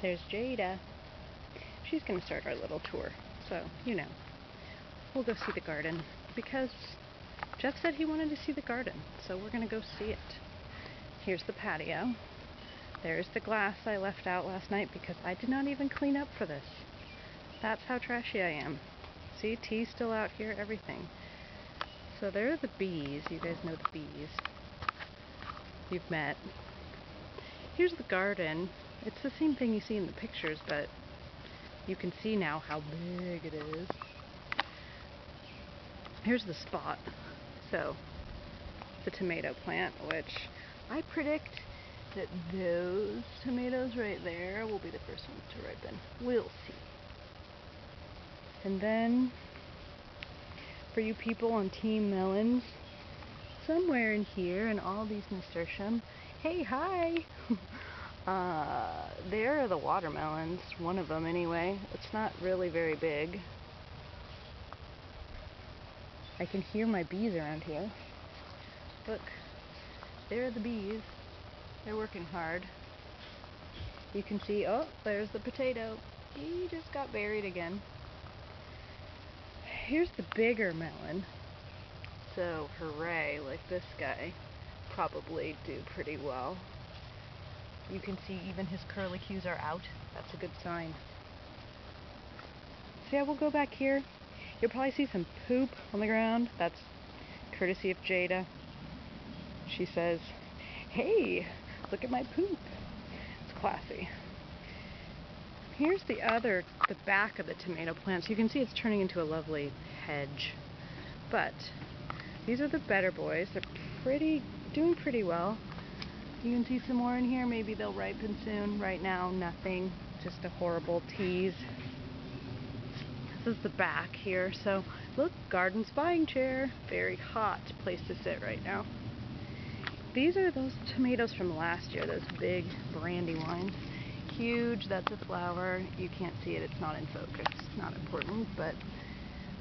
There's Jada. She's going to start our little tour. So, we'll go see the garden because Jeff said he wanted to see the garden. So we're going to go see it. Here's the patio. There's the glass I left out last night because I did not even clean up for this. That's how trashy I am. See, tea's still out here, everything. So there are the bees. You guys know the bees. You've met. Here's the garden. It's the same thing you see in the pictures, but you can see now how big it is. Here's the spot. So, the tomato plant, which I predict that those tomatoes right there will be the first ones to ripen. We'll see. And then, for you people on Team Melons, somewhere in here in all these nasturtium, hey, hi! There are the watermelons, one of them anyway. It's not really very big. I can hear my bees around here. Look, there are the bees. They're working hard. You can see, oh, there's the potato. He just got buried again. Here's the bigger melon. So, hooray, like this guy, probably do pretty well. You can see even his curlicues are out. That's a good sign. So yeah, we'll go back here. You'll probably see some poop on the ground. That's courtesy of Jada. She says, hey, look at my poop. It's classy. Here's the back of the tomato plants. You can see it's turning into a lovely hedge. But these are the better boys. They're doing pretty well. You can see some more in here. Maybe they'll ripen soon. Right now, nothing. Just a horrible tease. This is the back here. So, look, garden spying chair. Very hot place to sit right now. These are those tomatoes from last year. Those big brandy wines. Huge. That's a flower. You can't see it. It's not in focus. Not important, but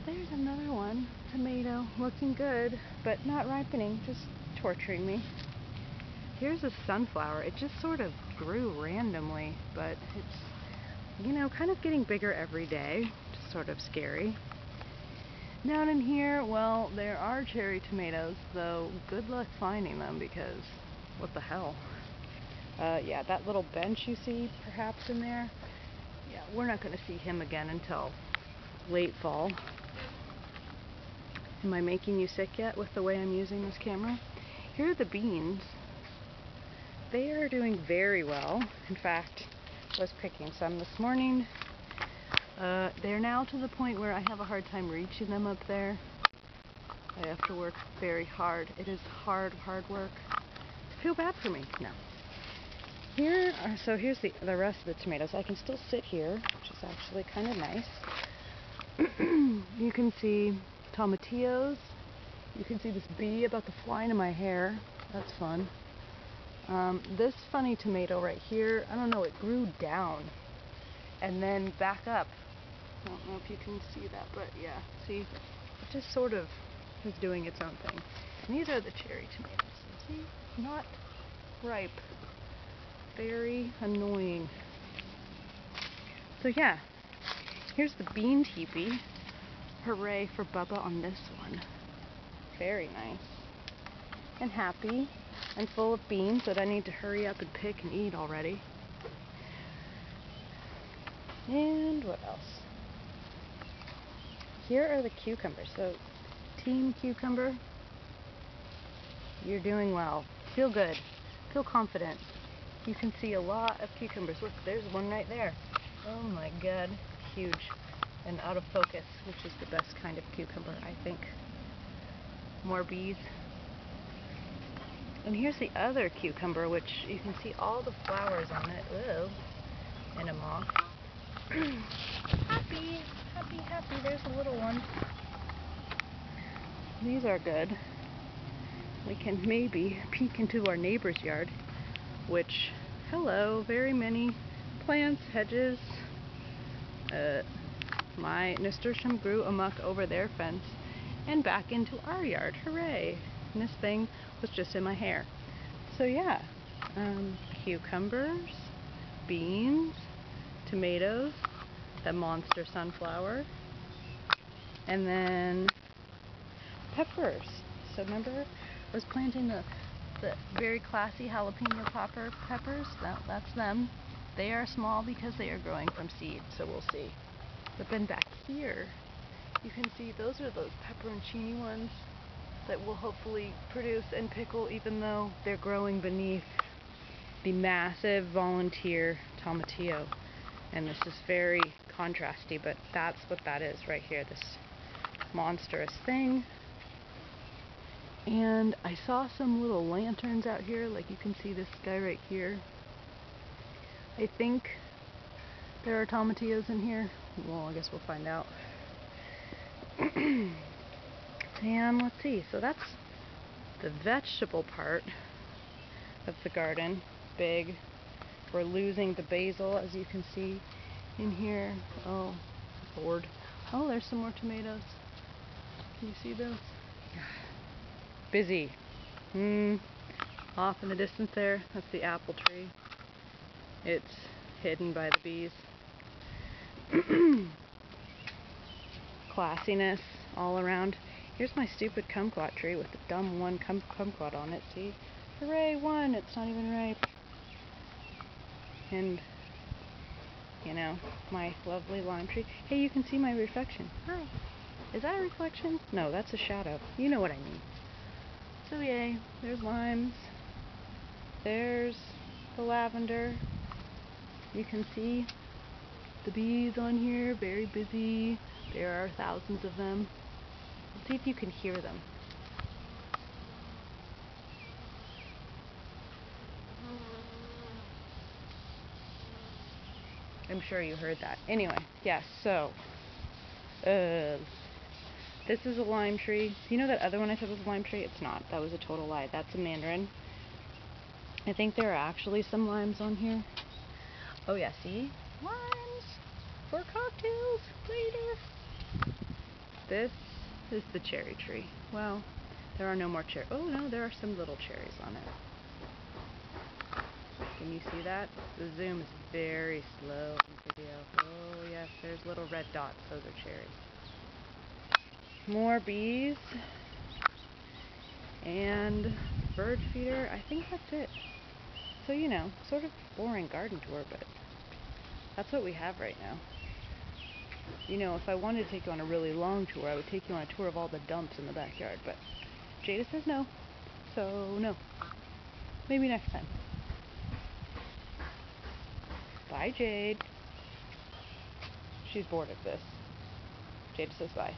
there's another one. Tomato. Looking good, but not ripening. Just torturing me. Here's a sunflower. It just sort of grew randomly, but it's, kind of getting bigger every day. Just sort of scary. Down in here, well, there are cherry tomatoes, though good luck finding them because what the hell? Yeah, that little bench you see perhaps in there, yeah, we're not going to see him again until late fall. Am I making you sick yet with the way I'm using this camera? Here are the beans. They are doing very well. In fact, I was picking some this morning. They're now to the point where I have a hard time reaching them up there. I have to work very hard. It is hard work. Feel bad for me. No. Here's the rest of the tomatoes. I can still sit here, which is actually kind of nice. You can see tomatillos. You can see this bee about to fly into my hair. That's fun. This funny tomato right here, I don't know, it grew down and then back up. I don't know if you can see that, but yeah, see, it just sort of is doing its own thing. And these are the cherry tomatoes. See, not ripe. Very annoying. So yeah, here's the bean teepee. Hooray for Bubba on this one. Very nice. And happy. And full of beans that I need to hurry up and pick and eat already. And what else? Here are the cucumbers. So, Team Cucumber, you're doing well. Feel good. Feel confident. You can see a lot of cucumbers. Look, there's one right there. Oh my god, huge. And out of focus, which is the best kind of cucumber, I think. More bees. And here's the other cucumber, which you can see all the flowers on it. Whoa. And a moth. Happy. There's a little one. These are good. We can maybe peek into our neighbor's yard, which, hello, very many plants, hedges. My nasturtium grew amok over their fence and back into our yard. Hooray! And this thing was just in my hair. So yeah, cucumbers, beans, tomatoes, that monster sunflower, and then peppers. So remember, I was planting the very classy jalapeno popper peppers? That's them. They are small because they are growing from seed, so we'll see. But then back here, you can see those are those pepperoncini ones that will hopefully produce and pickle, even though they're growing beneath the massive volunteer tomatillo. And this is very contrasty, but that's what that is right here, this monstrous thing. And I saw some little lanterns out here, like you can see this guy right here. I think there are tomatillos in here. Well, I guess we'll find out. And let's see, so that's the vegetable part of the garden. Big. We're losing the basil, as you can see in here. Oh, bored. Oh, there's some more tomatoes. Can you see those? Busy. Off in the distance there, that's the apple tree. It's hidden by the bees. Classiness all around. Here's my stupid kumquat tree with the dumb one kumquat on it. See? Hooray, one! It's not even ripe. And, you know, my lovely lime tree. Hey, you can see my reflection. Hi. Is that a reflection? No, that's a shadow. You know what I mean. So yay, there's limes. There's the lavender. You can see the bees on here, very busy. There are thousands of them. Let's see if you can hear them. I'm sure you heard that. Anyway, yes, so this is a lime tree. You know that other one I said was a lime tree? It's not. That was a total lie. That's a mandarin. I think there are actually some limes on here. Oh yeah, see? Limes for cocktails later. This is the cherry tree. Well, there are no more cherries. Oh no, there are some little cherries on it. Can you see that? The zoom is very slow in video. Oh yes, there's little red dots. Those are cherries. More bees. And bird feeder. I think that's it. So, you know, sort of boring garden tour, but that's what we have right now. You know, if I wanted to take you on a really long tour, I would take you on a tour of all the dumps in the backyard, but Jada says no. So, no. Maybe next time. Bye, Jade. She's bored of this. Jada says bye.